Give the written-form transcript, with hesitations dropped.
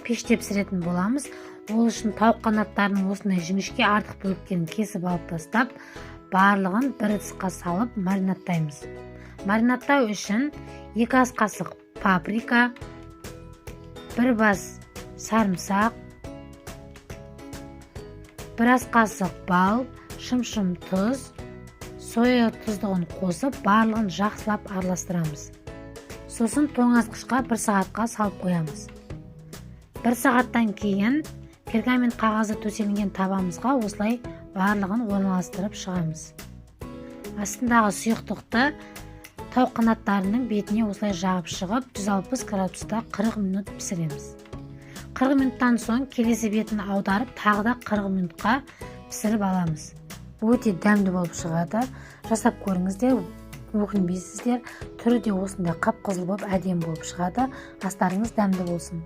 пеште пісіретін боламыз. Ол үшін тауық қанаттарының осындай жіңішке артық бөліктерін кесіп алып тастап, барлығын бір ыдысқа салып маринаттаймыз. Маринаттау үшін 2 ас қасық паприка, 1 бас сарымсақ, 1 ас қасық бал, шым-шым тұз, соя тұздығын қосып, барлығын жақсылап араластырамыз. Сосын тоңазытқышқа 1 сағатқа салып қоямыз. 1 сағаттан кейін пергамент қағазы төселген табамызға осылай барлығын орналастырып шығамыз. Астындағы сұйықтықты тауық қанаттарының бетіне осылай жағып шығып, 160 градуста 40 минут пісіреміз. 40 минуттан соң келесі бетін аударып, тағы да 40 минутқа пісіріп аламыз. Өте дәмді болып шығады. Жасап көріңіздер, өкінбейсіздер. Түрі де осындай қап-қызыл болып әдемі болып шығады. Астарыңыз дәмді болсын.